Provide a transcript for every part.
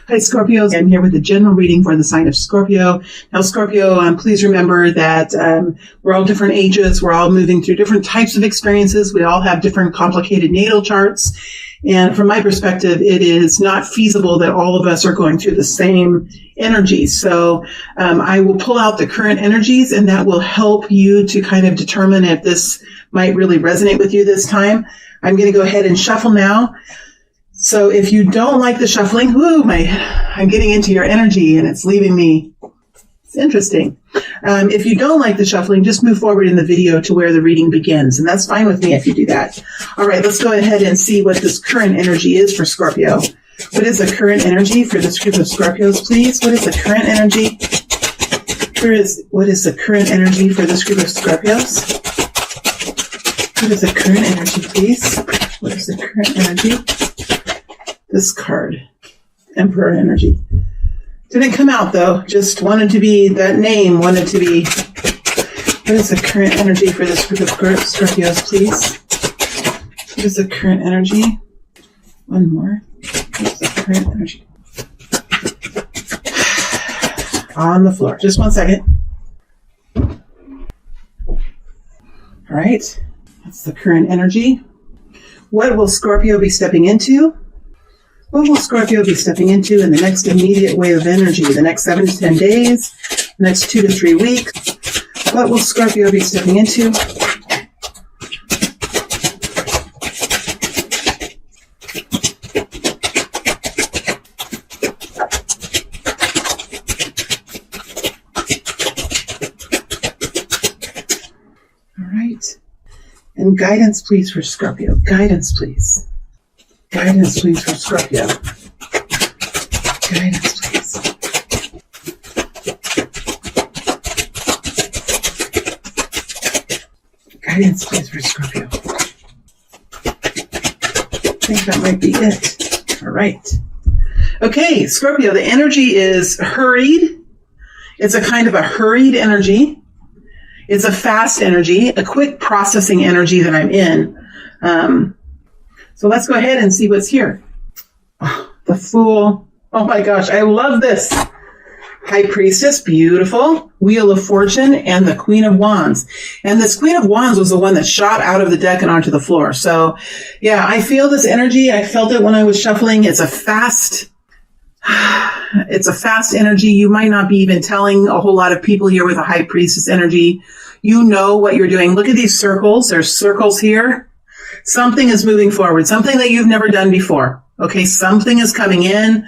Hi, Scorpios. I'm here with a general reading for the sign of Scorpio. Now, Scorpio, please remember that we're all different ages. We're all moving through different types of experiences. We all have different complicated natal charts. And from my perspective, it is not feasible that all of us are going through the same energies. So I will pull out the current energies, and that will help you to kind of determine if this might really resonate with you this time. I'm going to go ahead and shuffle now. So if you don't like the shuffling, I'm getting into your energy and it's leaving me. It's interesting. If you don't like the shuffling, just move forward in the video to where the reading begins. And that's fine with me if you do that. All right, let's go ahead and see what this current energy is for Scorpio. What is the current energy for this group of Scorpios, please? What is the current energy? What is the current energy for this group of Scorpios? What is the current energy, please? What is the current energy? This card, Emperor energy. Didn't come out though, just wanted to be, that name wanted to be. What is the current energy for this group of Scorpios, please? What is the current energy? One more. What is the current energy? On the floor. Just 1 second. All right. That's the current energy. What will Scorpio be stepping into? What will Scorpio be stepping into in the next immediate wave of energy? The next 7 to 10 days? The next 2 to 3 weeks? What will Scorpio be stepping into? All right. And guidance, please, for Scorpio. Guidance, please. Guidance, please, for Scorpio. Guidance, please. Guidance, please, for Scorpio. I think that might be it. All right. Okay, Scorpio, the energy is hurried. It's a kind of a hurried energy. It's a fast energy, a quick processing energy that I'm in. So let's go ahead and see what's here. Oh, the Fool. Oh my gosh, I love this. High Priestess, beautiful. Wheel of Fortune, and the Queen of Wands. And this Queen of Wands was the one that shot out of the deck and onto the floor. So yeah, I feel this energy. I felt it when I was shuffling. It's a fast energy. You might not be even telling a whole lot of people here with a High Priestess energy. You know what you're doing. Look at these circles. There's circles here. Something is moving forward, something that you've never done before. Okay, something is coming in.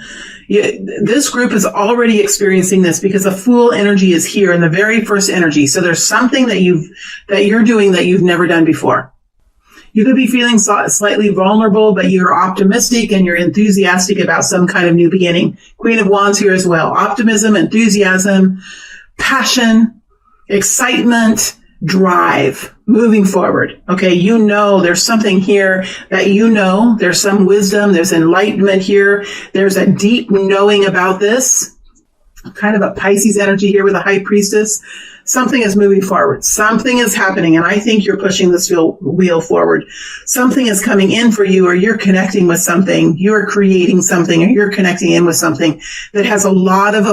This group is already experiencing this because the Fool energy is here in the very first energy. So there's something that you're doing that you've never done before. You could be feeling slightly vulnerable, but you're optimistic and you're enthusiastic about some kind of new beginning. Queen of Wands here as well. Optimism, enthusiasm, passion, excitement, drive, moving forward. Okay, you know there's something here that you know. There's some wisdom. There's enlightenment here. There's a deep knowing about this. Kind of a Pisces energy here with a High Priestess. Something is moving forward. Something is happening, and I think you're pushing this wheel forward. Something is coming in for you, or you're connecting with something. You're creating something, or you're connecting in with something that has a lot of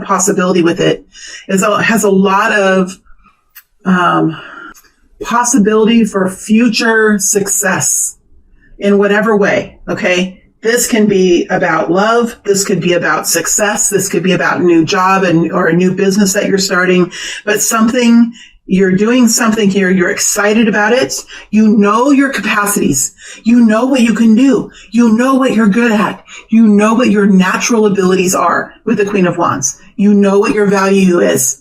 possibility with it. It has a lot of possibility for future success in whatever way. Okay. This can be about love. This could be about success. This could be about a new job or a new business that you're starting, but you're doing something here. You're excited about it. You know your capacities. You know what you can do. You know what you're good at. You know what your natural abilities are with the Queen of Wands. You know what your value is.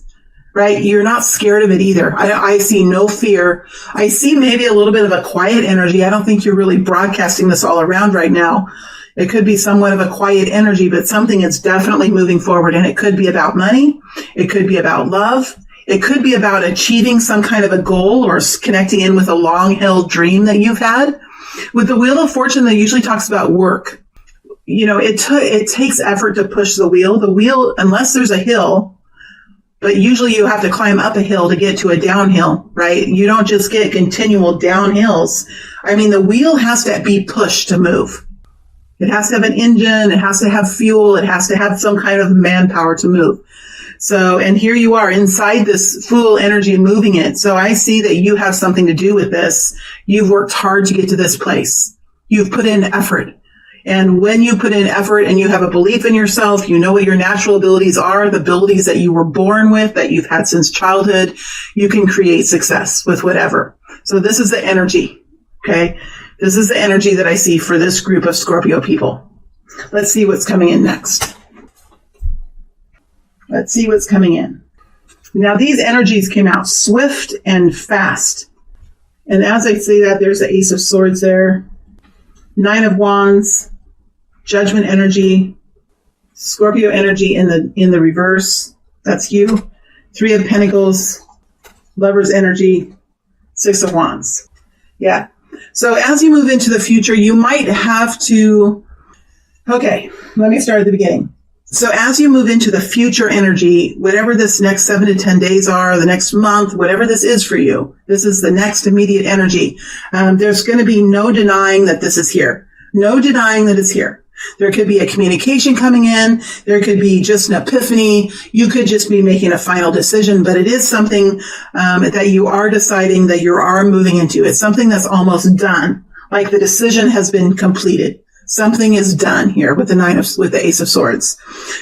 Right? You're not scared of it either. I see no fear. I see maybe a little bit of a quiet energy. I don't think you're really broadcasting this all around right now. It could be somewhat of a quiet energy, but something is definitely moving forward. And it could be about money. It could be about love. It could be about achieving some kind of a goal or connecting in with a long-held dream that you've had. With the Wheel of Fortune, that usually talks about work. You know, it takes effort to push the wheel. The wheel, unless there's a hill, but usually you have to climb up a hill to get to a downhill, right? You don't just get continual downhills. I mean, the wheel has to be pushed to move. It has to have an engine. It has to have fuel. It has to have some kind of manpower to move. So, and here you are inside this full energy moving it. So I see that you have something to do with this. You've worked hard to get to this place. You've put in effort. And when you put in effort and you have a belief in yourself, you know what your natural abilities are, the abilities that you were born with, that you've had since childhood, you can create success with whatever. So this is the energy. Okay. This is the energy that I see for this group of Scorpio people. Let's see what's coming in next. Let's see what's coming in. Now, these energies came out swift and fast. And as I say that, there's the Ace of Swords there. 9 of Wands, Judgment energy, Scorpio energy in the reverse. That's you. 3 of Pentacles, Lover's energy, 6 of Wands. Yeah. So as you move into the future, you might have to... Okay, let me start at the beginning. So as you move into the future energy, whatever this next 7 to 10 days are, the next month, whatever this is for you, this is the next immediate energy. There's going to be no denying that this is here. No denying that it's here. There could be a communication coming in. There could be just an epiphany. You could just be making a final decision, but it is something that you are deciding that you are moving into. It's something that's almost done, like the decision has been completed. Something is done here with the Ace of Swords.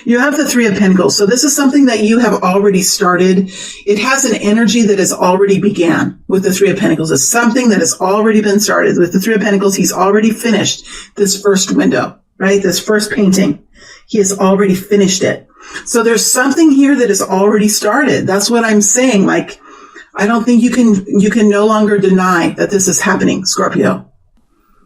You have the 3 of Pentacles. So this is something that you have already started. It has an energy that has already began with the 3 of Pentacles. It's something that has already been started. With the 3 of Pentacles, he's already finished this first window, right? This first painting. He has already finished it. So there's something here that has already started. That's what I'm saying. Like, I don't think you can no longer deny that this is happening, Scorpio.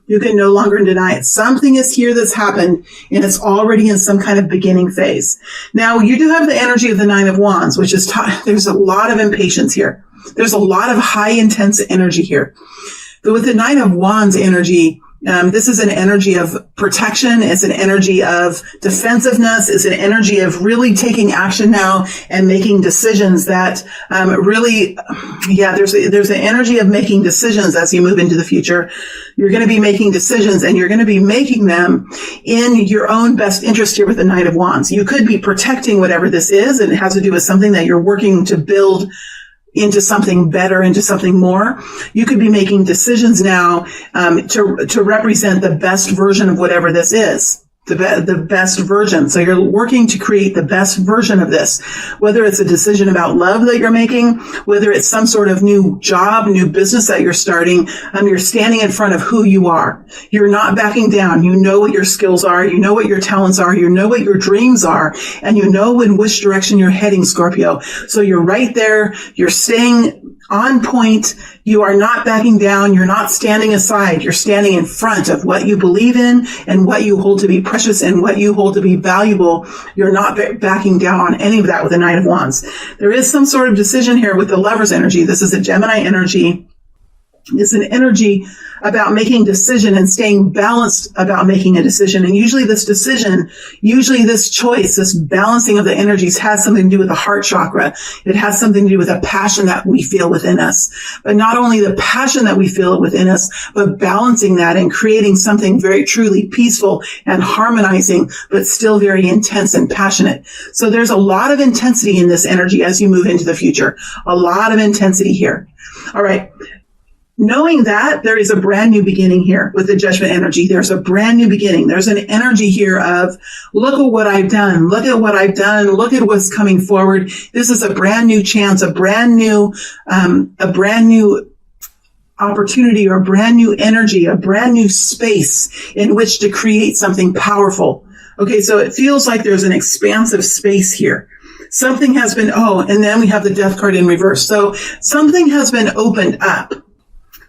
You can no longer deny it. Something is here that's happened, and it's already in some kind of beginning phase. Now, you do have the energy of the 9 of Wands, which is, there's a lot of impatience here. There's a lot of high intense energy here. But with the 9 of Wands energy, this is an energy of protection. It's an energy of defensiveness. It's an energy of really taking action now and making decisions that there's an energy of making decisions as you move into the future. You're going to be making decisions, and you're going to be making them in your own best interest here with the 9 of Wands. You could be protecting whatever this is, and it has to do with something that you're working to build into something better, into something more. You could be making decisions now to represent the best version of whatever this is. The best version. So you're working to create the best version of this, whether it's a decision about love that you're making, whether it's some sort of new job, new business that you're starting. You're standing in front of who you are. You're not backing down. You know what your skills are. You know what your talents are. You know what your dreams are, and you know in which direction you're heading, Scorpio. So you're right there. You're staying on point. You are not backing down. You're not standing aside. You're standing in front of what you believe in and what you hold to be precious and what you hold to be valuable. You're not backing down on any of that with the 9 of Wands. There is some sort of decision here with the Lover's energy. This is a Gemini energy. It's an energy about making decision and staying balanced about making a decision. And usually this choice, this balancing of the energies has something to do with the heart chakra. It has something to do with a passion that we feel within us. But not only the passion that we feel within us, but balancing that and creating something very truly peaceful and harmonizing, but still very intense and passionate. So there's a lot of intensity in this energy as you move into the future. A lot of intensity here. All right. Knowing that there is a brand new beginning here with the Judgment energy, there's a brand new beginning. There's an energy here of, look at what I've done. Look at what I've done. Look at what's coming forward. This is a brand new chance, a brand new opportunity, or a brand new energy, a brand new space in which to create something powerful. Okay, so it feels like there's an expansive space here. Something has been, and then we have the Death card in reverse. So something has been opened up.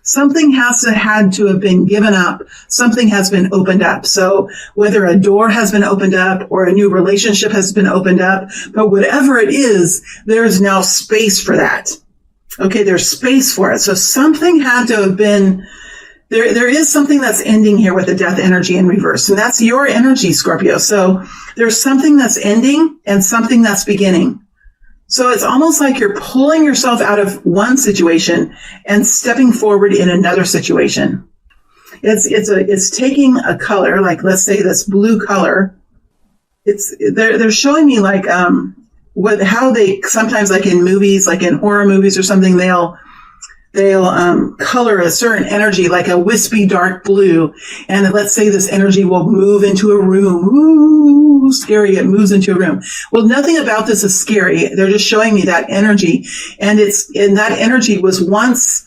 Something had to have been given up. Something has been opened up. So whether a door has been opened up or a new relationship has been opened up, but whatever it is, there's now space for that. Okay, there's space for it. So something had to have been, there is something that's ending here with the Death energy in reverse. And that's your energy, Scorpio. So there's something that's ending and something that's beginning. So it's almost like you're pulling yourself out of one situation and stepping forward in another situation. It's taking a color, like let's say this blue color. They're showing me like, how they sometimes, like in movies, like in horror movies or something, they'll color a certain energy, like a wispy dark blue. And let's say this energy will move into a room. Ooh, scary. It moves into a room. Well, nothing about this is scary. They're just showing me that energy. And that energy was once,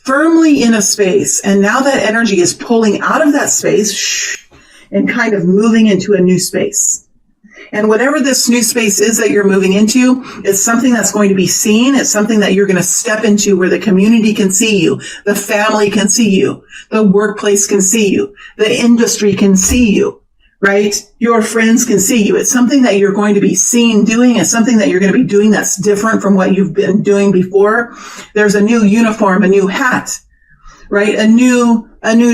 firmly in a space. And now that energy is pulling out of that space and kind of moving into a new space. And whatever this new space is that you're moving into, it's something that's going to be seen. It's something that you're going to step into where the community can see you, the family can see you, the workplace can see you, the industry can see you, right? Your friends can see you. It's something that you're going to be seen doing. It's something that you're going to be doing that's different from what you've been doing before. There's a new uniform, a new hat, right? A new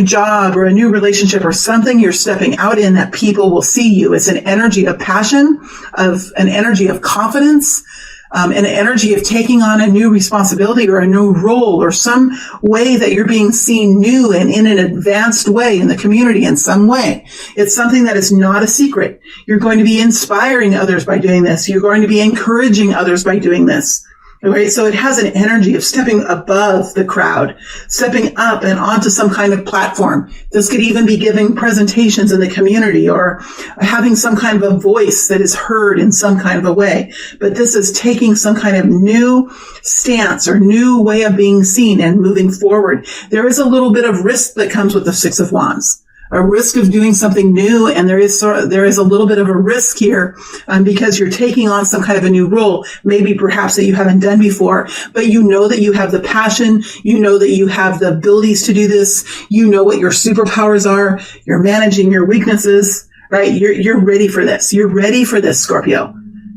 job or a new relationship or something you're stepping out in that people will see you. It's an energy of passion, an energy of confidence, an energy of taking on a new responsibility or a new role or some way that you're being seen new and in an advanced way in the community in some way. It's something that is not a secret. You're going to be inspiring others by doing this. You're going to be encouraging others by doing this. Right? So it has an energy of stepping above the crowd, stepping up and onto some kind of platform. This could even be giving presentations in the community or having some kind of a voice that is heard in some kind of a way. But this is taking some kind of new stance or new way of being seen and moving forward. There is a little bit of risk that comes with the Six of Wands. A risk of doing something new, and there is a little bit of a risk here because you're taking on some kind of a new role, maybe perhaps that you haven't done before, but you know that you have the passion, you know that you have the abilities to do this, you know what your superpowers are, you're managing your weaknesses, right? You're ready for this. You're ready for this, Scorpio.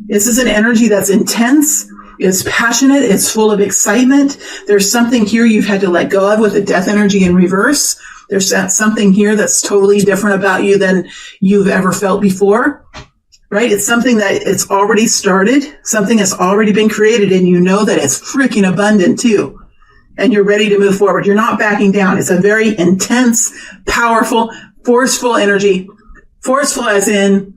This is an energy that's intense. It's passionate. It's full of excitement. There's something here you've had to let go of with the death energy in reverse. There's something here that's totally different about you than you've ever felt before, right? It's something that it's already started, something that's already been created, and you know that it's freaking abundant too. And you're ready to move forward. You're not backing down. It's a very intense, powerful, forceful energy. Forceful as in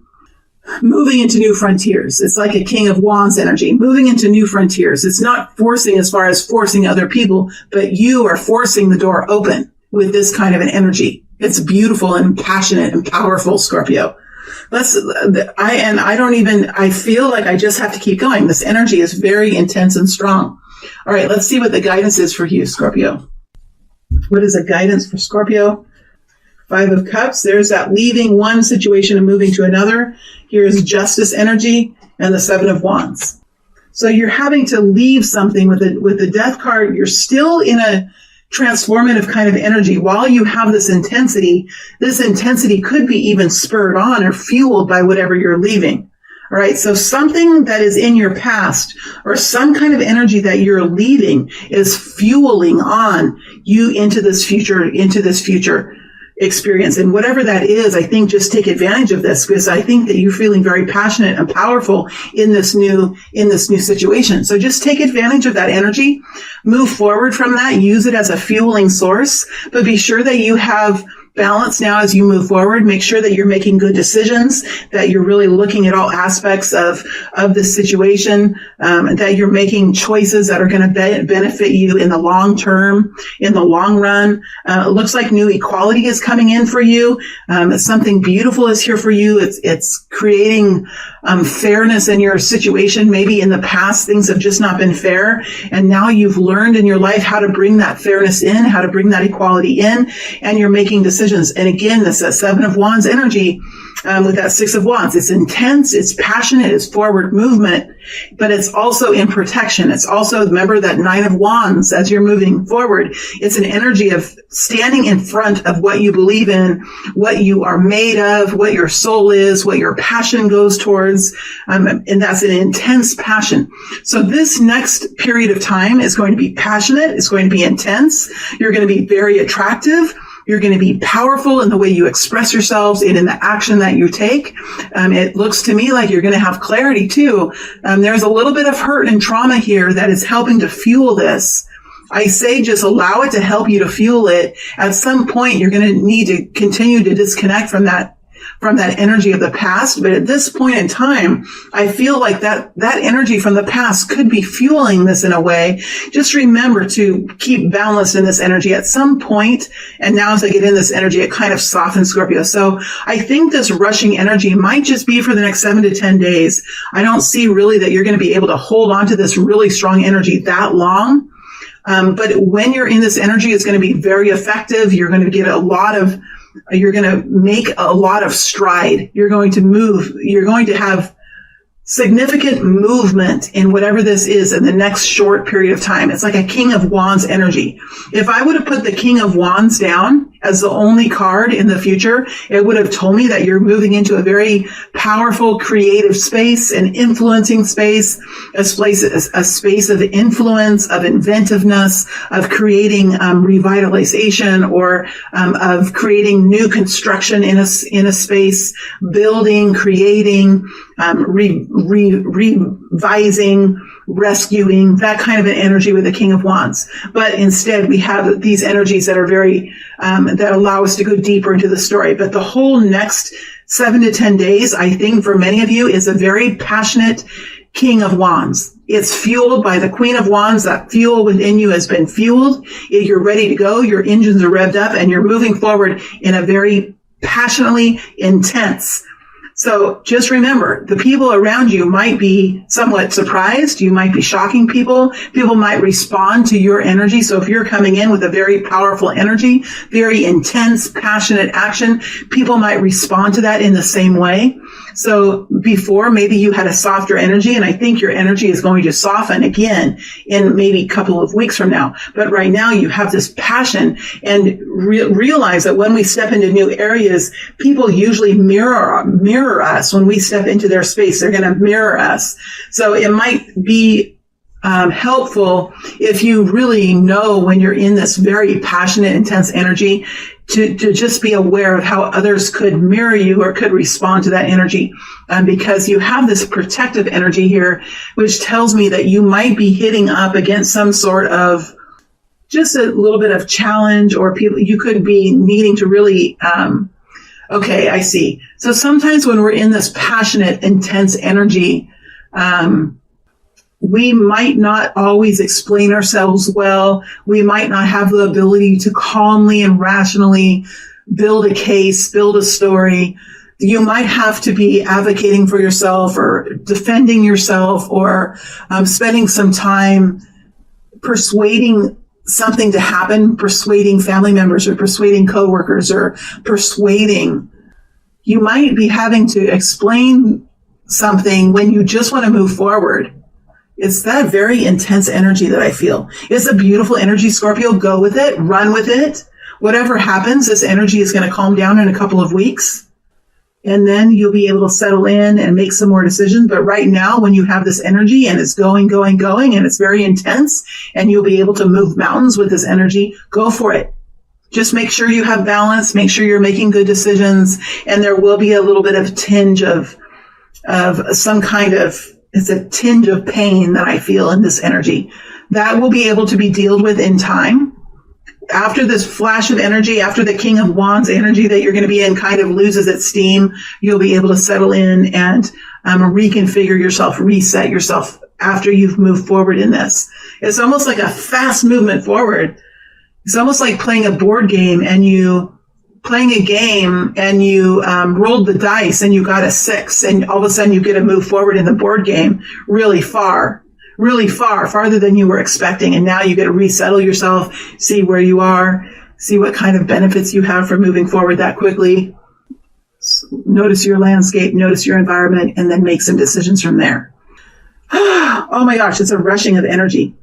moving into new frontiers. It's like a King of Wands energy, moving into new frontiers. It's not forcing as far as forcing other people, but you are forcing the door open with this kind of an energy. It's beautiful and passionate and powerful, Scorpio. I feel like I just have to keep going. This energy is very intense and strong. All right, let's see what the guidance is for you, Scorpio. What is the guidance for Scorpio? Five of Cups. There's that leaving one situation and moving to another. Here's Justice energy and the Seven of Wands. So you're having to leave something with the Death card. You're still in a transformative kind of energy. While you have this intensity could be even spurred on or fueled by whatever you're leaving. All right. So something that is in your past or some kind of energy that you're leaving is fueling on you into this future experience. And whatever that is, I think just take advantage of this because I think that you're feeling very passionate and powerful in this new situation. So just take advantage of that energy, move forward from that, use it as a fueling source, but be sure that you have balance now as you move forward. Make sure that you're making good decisions, that you're really looking at all aspects of the situation, that you're making choices that are going to benefit you in the long term, in the long run. It looks like new equality is coming in for you. Something beautiful is here for you. It's creating fairness in your situation. Maybe in the past, things have just not been fair. And now you've learned in your life how to bring that fairness in, how to bring that equality in, and you're making decisions. And again, this Seven of Wands energy with that Six of Wands. It's intense, it's passionate, it's forward movement, but it's also in protection. It's also, remember that Nine of Wands as you're moving forward. It's an energy of standing in front of what you believe in, what you are made of, what your soul is, what your passion goes towards. And that's an intense passion. So this next period of time is going to be passionate. It's going to be intense. You're going to be very attractive. You're going to be powerful in the way you express yourselves and in the action that you take. It looks to me like you're going to have clarity too. There's a little bit of hurt and trauma here that is helping to fuel this. I say just allow it to help you to fuel it. At some point, you're going to need to continue to disconnect from that energy of the past. But at this point in time, I feel like that energy from the past could be fueling this in a way. Just remember to keep balanced in this energy at some point. And now as I get in this energy, it kind of softens, Scorpio. So I think this rushing energy might just be for the next 7 to 10 days. I don't see really that you're going to be able to hold on to this really strong energy that long. But when you're in this energy, it's going to be very effective. You're going to get you're going to make a lot of stride. You're going to move. You're going to have significant movement in whatever this is in the next short period of time. It's like a King of Wands energy. If I would have put the King of Wands down as the only card in the future, it would have told me that you're moving into a very powerful, creative space, an influencing space, a space of influence, of inventiveness, of creating revitalization, or of creating new construction in a space, building, creating, revising, rescuing, that kind of an energy with the King of Wands. But instead, we have these energies that are very, that allow us to go deeper into the story. But the whole next 7 to 10 days, I think for many of you, is a very passionate King of Wands. It's fueled by the Queen of Wands. That fuel within you has been fueled. You're ready to go. Your engines are revved up and you're moving forward in a very passionately intense. So just remember, the people around you might be somewhat surprised. You might be shocking people. People might respond to your energy. So if you're coming in with a very powerful energy, very intense, passionate action, people might respond to that in the same way. So before, maybe you had a softer energy, and I think your energy is going to soften again in maybe a couple of weeks from now. But right now you have this passion, and realize that when we step into new areas, people usually mirror us. When we step into their space, they're going to mirror us. So it might be helpful if you really know when you're in this very passionate, intense energy to just be aware of how others could mirror you or could respond to that energy. Because you have this protective energy here, which tells me that you might be hitting up against some sort of just a little bit of challenge, or people, you could be needing to really, okay, I see. So sometimes when we're in this passionate, intense energy, we might not always explain ourselves well. We might not have the ability to calmly and rationally build a case, build a story. You might have to be advocating for yourself or defending yourself, or spending some time persuading something to happen, persuading family members or persuading coworkers or persuading. You might be having to explain something when you just want to move forward. It's that very intense energy that I feel. It's a beautiful energy, Scorpio. Go with it. Run with it. Whatever happens, this energy is going to calm down in a couple of weeks. And then you'll be able to settle in and make some more decisions. But right now, when you have this energy and it's going, and it's very intense, and you'll be able to move mountains with this energy, go for it. Just make sure you have balance. Make sure you're making good decisions. And there will be a little bit of tinge of some kind of, it's a tinge of pain that I feel in this energy. That will be able to be dealt with in time. After this flash of energy, after the King of Wands energy that you're going to be in kind of loses its steam, you'll be able to settle in and reconfigure yourself, reset yourself after you've moved forward in this. It's almost like a fast movement forward. It's almost like playing a board game and you rolled the dice and you got a 6, and all of a sudden you get to move forward in the board game really far, farther than you were expecting. And now you get to resettle yourself, see where you are, see what kind of benefits you have for moving forward that quickly. Notice your landscape, notice your environment, and then make some decisions from there. Oh my gosh, it's a rushing of energy.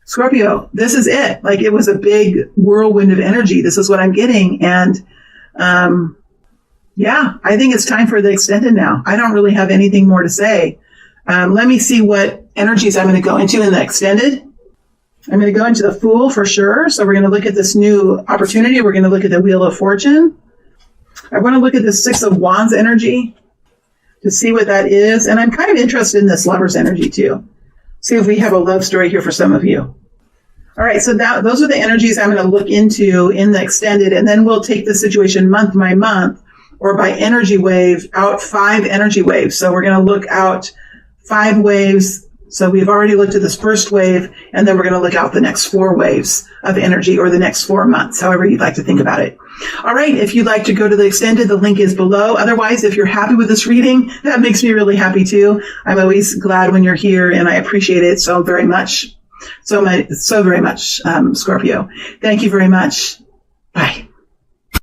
Scorpio, this is it. Like, it was a big whirlwind of energy. This is what I'm getting. And, yeah, I think it's time for the extended now. I don't really have anything more to say. Let me see what energies I'm going to go into in the extended. I'm going to go into the Fool for sure. So we're going to look at this new opportunity. We're going to look at the Wheel of Fortune. I want to look at the 6 of Wands energy to see what that is. And I'm kind of interested in this Lover's energy too. See if we have a love story here for some of you. All right, so those are the energies I'm going to look into in the extended, and then we'll take the situation month by month or by energy wave out 5 energy waves. So we're going to look out 5 waves. So we've already looked at this first wave, and then we're going to look out the next 4 waves of energy, or the next 4 months, however you'd like to think about it. All right, if you'd like to go to the extended, the link is below. Otherwise, if you're happy with this reading, that makes me really happy too. I'm always glad when you're here, and I appreciate it so very much. So very much, Scorpio. Thank you very much. Bye.